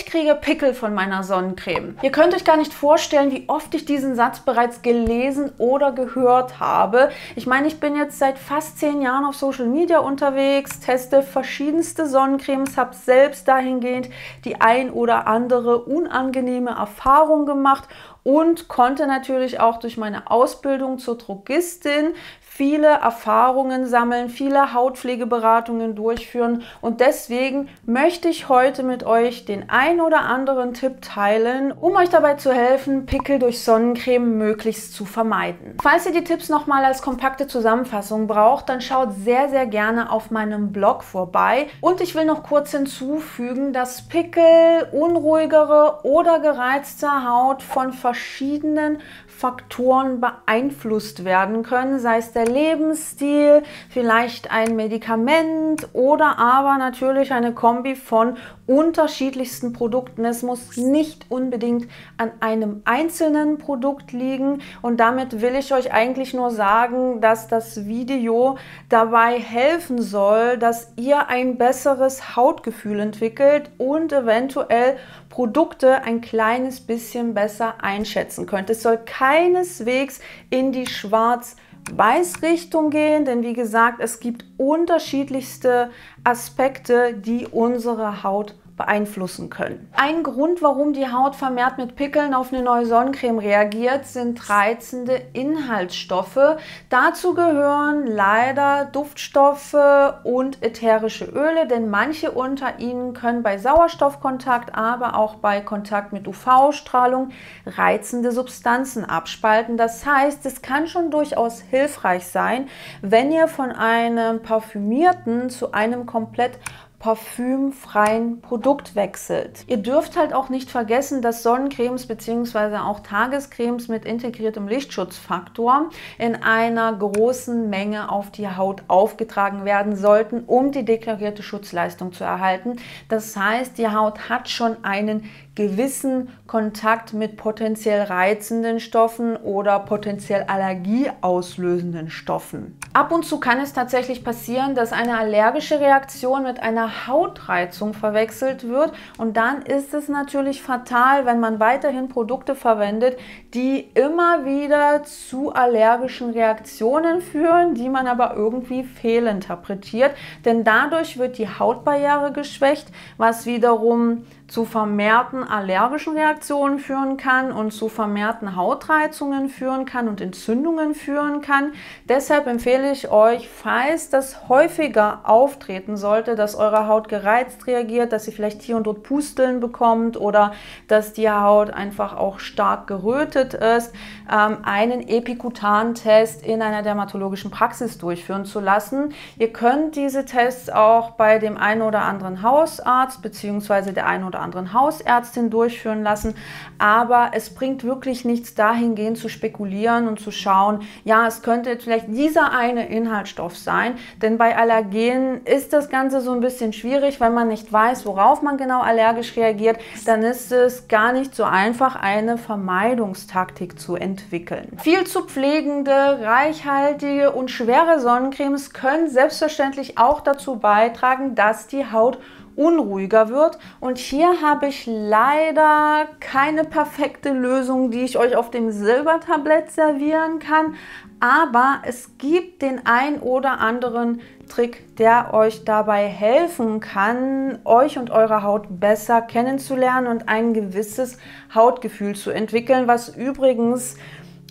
kriege Pickel von meiner Sonnencreme. Ihr könnt euch gar nicht vorstellen, wie oft ich diesen Satz bereits gelesen oder gehört habe. Ich meine, ich bin jetzt seit fast 10 Jahren auf Social Media unterwegs, teste verschiedenste Sonnencremes, habe selbst dahingehend die ein oder andere unangenehme Erfahrung gemacht und konnte natürlich auch durch meine Ausbildung zur Drogistin viele Erfahrungen sammeln, viele Hautpflegeberatungen durchführen und deswegen möchte ich heute mit euch den ein oder anderen Tipp teilen, um euch dabei zu helfen, Pickel durch Sonnencreme möglichst zu vermeiden. Falls ihr die Tipps nochmal als kompakte Zusammenfassung braucht, dann schaut sehr, sehr gerne auf meinem Blog vorbei. Und ich will noch kurz hinzufügen, dass Pickel, unruhigere oder gereizte Haut von verschiedenen Faktoren beeinflusst werden können, sei es der Lebensstil, vielleicht ein Medikament oder aber natürlich eine Kombi von unterschiedlichsten Produkten. Es muss nicht unbedingt an einem einzelnen Produkt liegen und damit will ich euch eigentlich nur sagen, dass das Video dabei helfen soll, dass ihr ein besseres Hautgefühl entwickelt und eventuell Produkte ein kleines bisschen besser einschätzen könnt. Es soll keineswegs in die Schwarz-Weiß-Richtung gehen, denn wie gesagt, es gibt unterschiedlichste Aspekte, die unsere Haut beeinflussen können. Ein Grund, warum die Haut vermehrt mit Pickeln auf eine neue Sonnencreme reagiert, sind reizende Inhaltsstoffe. Dazu gehören leider Duftstoffe und ätherische Öle, denn manche unter ihnen können bei Sauerstoffkontakt, aber auch bei Kontakt mit UV-Strahlung reizende Substanzen abspalten. Das heißt, es kann schon durchaus hilfreich sein, wenn ihr von einem parfümierten zu einem komplett parfümfreien Produkt wechselt. Ihr dürft halt auch nicht vergessen, dass Sonnencremes bzw. auch Tagescremes mit integriertem Lichtschutzfaktor in einer großen Menge auf die Haut aufgetragen werden sollten, um die deklarierte Schutzleistung zu erhalten. Das heißt, die Haut hat schon einen gewissen Kontakt mit potenziell reizenden Stoffen oder potenziell allergieauslösenden Stoffen. Ab und zu kann es tatsächlich passieren, dass eine allergische Reaktion mit einer Hautreizung verwechselt wird und dann ist es natürlich fatal, wenn man weiterhin Produkte verwendet, die immer wieder zu allergischen Reaktionen führen, die man aber irgendwie fehlinterpretiert, denn dadurch wird die Hautbarriere geschwächt, was wiederum zu vermehrten allergischen Reaktionen führen kann und zu vermehrten Hautreizungen führen kann und Entzündungen führen kann. Deshalb empfehle ich euch, falls das häufiger auftreten sollte, dass eure Haut gereizt reagiert, dass sie vielleicht hier und dort Pusteln bekommt oder dass die Haut einfach auch stark gerötet ist, einen Epikutan-Test in einer dermatologischen Praxis durchführen zu lassen. Ihr könnt diese Tests auch bei dem einen oder anderen Hausarzt bzw. der einen oder anderen Hausärztin durchführen lassen, aber es bringt wirklich nichts dahingehend zu spekulieren und zu schauen, ja, es könnte jetzt vielleicht dieser eine Inhaltsstoff sein, denn bei Allergenen ist das Ganze so ein bisschen schwierig, wenn man nicht weiß, worauf man genau allergisch reagiert, dann ist es gar nicht so einfach, eine Vermeidungstaktik zu entwickeln. Viel zu pflegende, reichhaltige und schwere Sonnencremes können selbstverständlich auch dazu beitragen, dass die Haut unruhiger wird und hier habe ich leider keine perfekte Lösung, die ich euch auf dem Silbertablett servieren kann, aber es gibt den ein oder anderen Trick, der euch dabei helfen kann, euch und eure Haut besser kennenzulernen und ein gewisses Hautgefühl zu entwickeln, was übrigens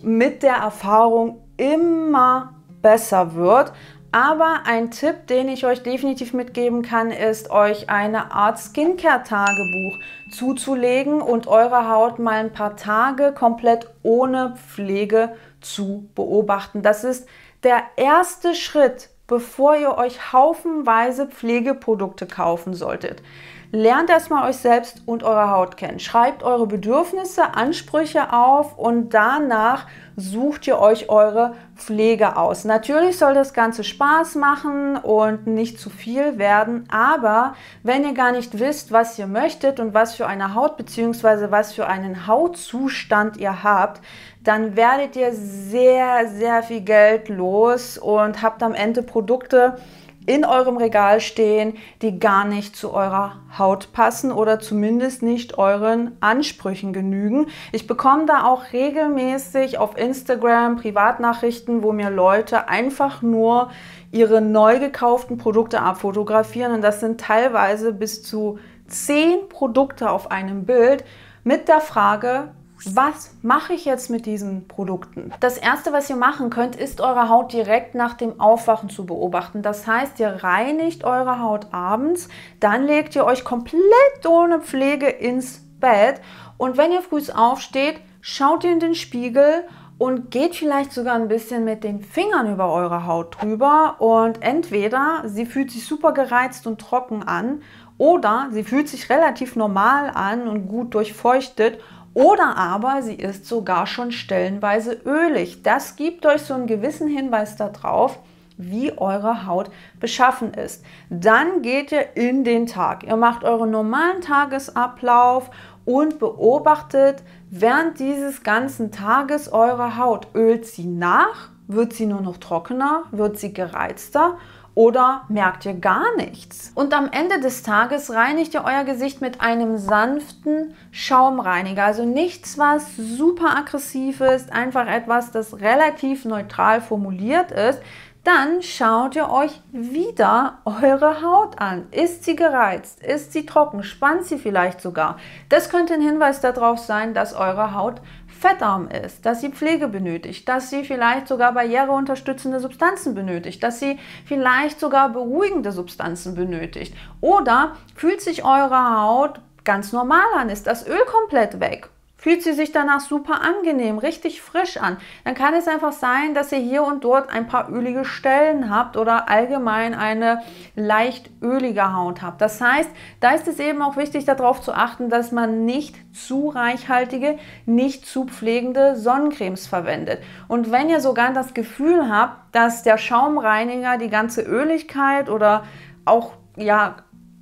mit der Erfahrung immer besser wird. Aber ein Tipp, den ich euch definitiv mitgeben kann, ist, euch eine Art Skincare-Tagebuch zuzulegen und eure Haut mal ein paar Tage komplett ohne Pflege zu beobachten. Das ist der erste Schritt, bevor ihr euch haufenweise Pflegeprodukte kaufen solltet. Lernt erstmal euch selbst und eure Haut kennen. Schreibt eure Bedürfnisse, Ansprüche auf und danach sucht ihr euch eure Pflege aus. Natürlich soll das Ganze Spaß machen und nicht zu viel werden, aber wenn ihr gar nicht wisst, was ihr möchtet und was für eine Haut bzw. was für einen Hautzustand ihr habt, dann werdet ihr sehr, sehr viel Geld los und habt am Ende Produkte, in eurem Regal stehen, die gar nicht zu eurer Haut passen oder zumindest nicht euren Ansprüchen genügen. Ich bekomme da auch regelmäßig auf Instagram Privatnachrichten, wo mir Leute einfach nur ihre neu gekauften Produkte abfotografieren, und das sind teilweise bis zu 10 Produkte auf einem Bild mit der Frage: Was mache ich jetzt mit diesen Produkten? Das erste, was ihr machen könnt, ist eure Haut direkt nach dem Aufwachen zu beobachten. Das heißt, ihr reinigt eure Haut abends, dann legt ihr euch komplett ohne Pflege ins Bett, und wenn ihr früh aufsteht, schaut ihr in den Spiegel und geht vielleicht sogar ein bisschen mit den Fingern über eure Haut drüber, und entweder sie fühlt sich super gereizt und trocken an, oder sie fühlt sich relativ normal an und gut durchfeuchtet, oder aber sie ist sogar schon stellenweise ölig. Das gibt euch so einen gewissen Hinweis darauf, wie eure Haut beschaffen ist. Dann geht ihr in den Tag. Ihr macht euren normalen Tagesablauf und beobachtet während dieses ganzen Tages eure Haut. Ölt sie nach? Wird sie nur noch trockener? Wird sie gereizter? Oder merkt ihr gar nichts? Und am Ende des Tages reinigt ihr euer Gesicht mit einem sanften Schaumreiniger. Also nichts, was super aggressiv ist, einfach etwas, das relativ neutral formuliert ist. Dann schaut ihr euch wieder eure Haut an. Ist sie gereizt? Ist sie trocken? Spannt sie vielleicht sogar? Das könnte ein Hinweis darauf sein, dass eure Haut fettarm ist, dass sie Pflege benötigt, dass sie vielleicht sogar barriereunterstützende Substanzen benötigt, dass sie vielleicht sogar beruhigende Substanzen benötigt. Oder fühlt sich eure Haut ganz normal an? Ist das Öl komplett weg? Fühlt sie sich danach super angenehm, richtig frisch an? Dann kann es einfach sein, dass ihr hier und dort ein paar ölige Stellen habt oder allgemein eine leicht ölige Haut habt. Das heißt, da ist es eben auch wichtig, darauf zu achten, dass man nicht zu reichhaltige, nicht zu pflegende Sonnencremes verwendet. Und wenn ihr sogar das Gefühl habt, dass der Schaumreiniger die ganze Öligkeit oder auch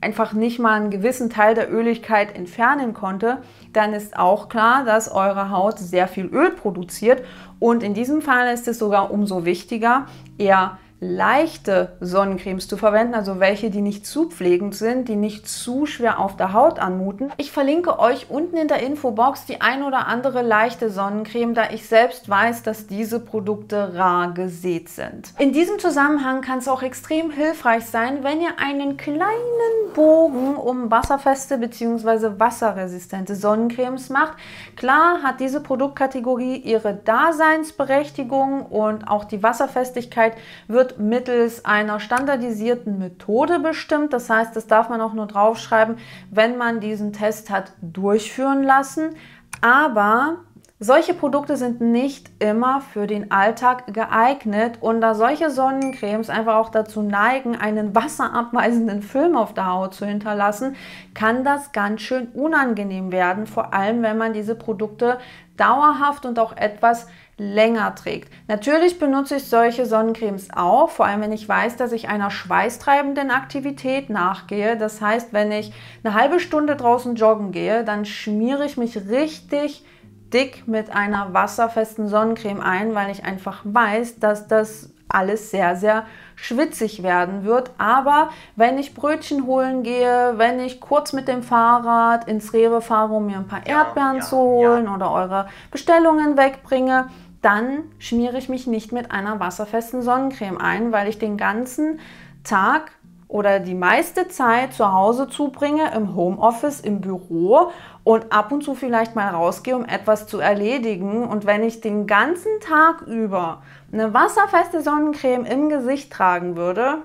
einfach nicht mal einen gewissen Teil der Öligkeit entfernen konnte, dann ist auch klar, dass eure Haut sehr viel Öl produziert, und in diesem Fall ist es sogar umso wichtiger, eher leichte Sonnencremes zu verwenden, also welche, die nicht zu pflegend sind, die nicht zu schwer auf der Haut anmuten. Ich verlinke euch unten in der Infobox die ein oder andere leichte Sonnencreme, da ich selbst weiß, dass diese Produkte rar gesät sind. In diesem Zusammenhang kann es auch extrem hilfreich sein, wenn ihr einen kleinen Bogen um wasserfeste bzw. wasserresistente Sonnencremes macht. Klar hat diese Produktkategorie ihre Daseinsberechtigung, und auch die Wasserfestigkeit wird mittels einer standardisierten Methode bestimmt. Das heißt, das darf man auch nur draufschreiben, wenn man diesen Test hat durchführen lassen. Aber solche Produkte sind nicht immer für den Alltag geeignet, und da solche Sonnencremes einfach auch dazu neigen, einen wasserabweisenden Film auf der Haut zu hinterlassen, kann das ganz schön unangenehm werden, vor allem wenn man diese Produkte dauerhaft und auch etwas länger trägt. Natürlich benutze ich solche Sonnencremes auch, vor allem wenn ich weiß, dass ich einer schweißtreibenden Aktivität nachgehe. Das heißt, wenn ich eine halbe Stunde draußen joggen gehe, dann schmiere ich mich richtig dick mit einer wasserfesten Sonnencreme ein, weil ich einfach weiß, dass das alles sehr, sehr schwitzig werden wird. Aber wenn ich Brötchen holen gehe, wenn ich kurz mit dem Fahrrad ins Rewe fahre, um mir ein paar Erdbeeren zu holen oder eure Bestellungen wegbringe, dann schmiere ich mich nicht mit einer wasserfesten Sonnencreme ein, weil ich den ganzen Tag oder die meiste Zeit zu Hause zubringe, im Homeoffice, im Büro, und ab und zu vielleicht mal rausgehe, um etwas zu erledigen. Und wenn ich den ganzen Tag über eine wasserfeste Sonnencreme im Gesicht tragen würde,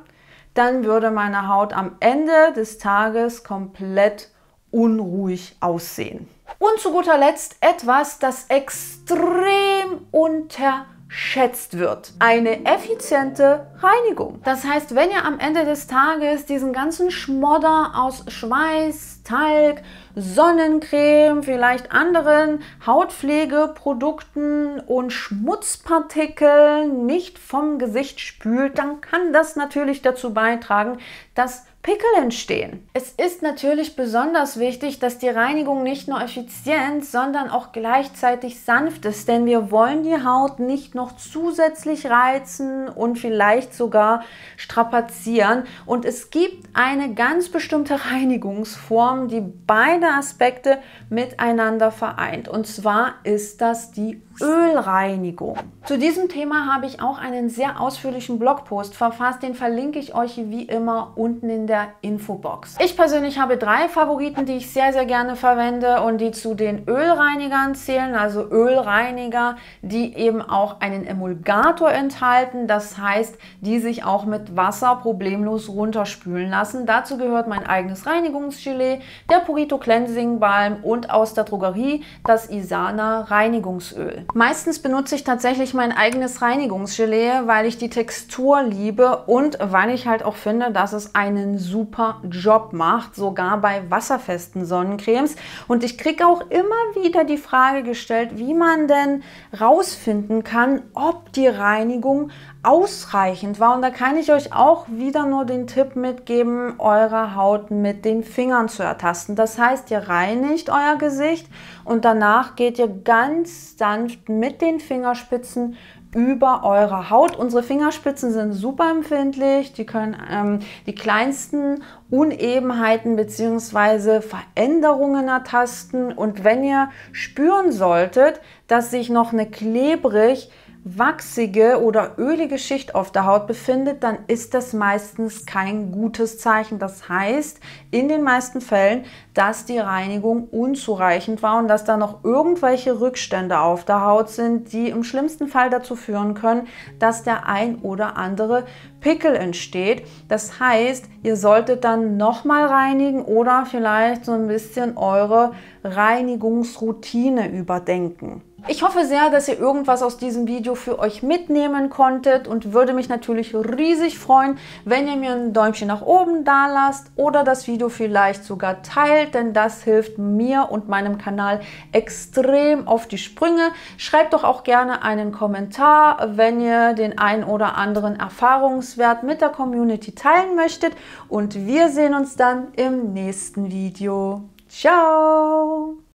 dann würde meine Haut am Ende des Tages komplett unruhig aussehen. Und zu guter Letzt etwas, das extrem unterschätzt wird: eine effiziente Reinigung. Das heißt, wenn ihr am Ende des Tages diesen ganzen Schmodder aus Schweiß, Talg, Sonnencreme, vielleicht anderen Hautpflegeprodukten und Schmutzpartikeln nicht vom Gesicht spült, dann kann das natürlich dazu beitragen, dass Pickel entstehen. Es ist natürlich besonders wichtig, dass die Reinigung nicht nur effizient, sondern auch gleichzeitig sanft ist, denn wir wollen die Haut nicht noch zusätzlich reizen und vielleicht sogar strapazieren. Und es gibt eine ganz bestimmte Reinigungsform, die beide Aspekte miteinander vereint. Und zwar ist das die Ölreinigung. Zu diesem Thema habe ich auch einen sehr ausführlichen Blogpost verfasst, den verlinke ich euch wie immer unten in der Infobox. Ich persönlich habe 3 Favoriten, die ich sehr, sehr gerne verwende und die zu den Ölreinigern zählen, also Ölreiniger, die eben auch einen Emulgator enthalten, das heißt, die sich auch mit Wasser problemlos runterspülen lassen. Dazu gehört mein eigenes Reinigungsgelee, der Purito Cleansing Balm und aus der Drogerie das Isana Reinigungsöl. Meistens benutze ich tatsächlich mein eigenes Reinigungsgelee, weil ich die Textur liebe und weil ich halt auch finde, dass es einen super Job macht, sogar bei wasserfesten Sonnencremes. Und ich kriege auch immer wieder die Frage gestellt, wie man denn rausfinden kann, ob die Reinigung ausreichend war. Und da kann ich euch auch wieder nur den Tipp mitgeben, eure Haut mit den Fingern zu ertasten. Das heißt, ihr reinigt euer Gesicht und danach geht ihr ganz sanft mit den Fingerspitzen über eure Haut. Unsere Fingerspitzen sind super empfindlich, die können die kleinsten Unebenheiten bzw. Veränderungen ertasten. Und wenn ihr spüren solltet, dass sich noch eine klebrig wachsige oder ölige Schicht auf der Haut befindet, dann ist das meistens kein gutes Zeichen. Das heißt, in den meisten Fällen, dass die Reinigung unzureichend war und dass da noch irgendwelche Rückstände auf der Haut sind, die im schlimmsten Fall dazu führen können, dass der ein oder andere Pickel entsteht. Das heißt, ihr solltet dann nochmal reinigen oder vielleicht so ein bisschen eure Reinigungsroutine überdenken. Ich hoffe sehr, dass ihr irgendwas aus diesem Video für euch mitnehmen konntet und würde mich natürlich riesig freuen, wenn ihr mir ein Däumchen nach oben da lasst oder das Video vielleicht sogar teilt, denn das hilft mir und meinem Kanal extrem auf die Sprünge. Schreibt doch auch gerne einen Kommentar, wenn ihr den ein oder anderen Erfahrungswert mit der Community teilen möchtet und wir sehen uns dann im nächsten Video. Ciao!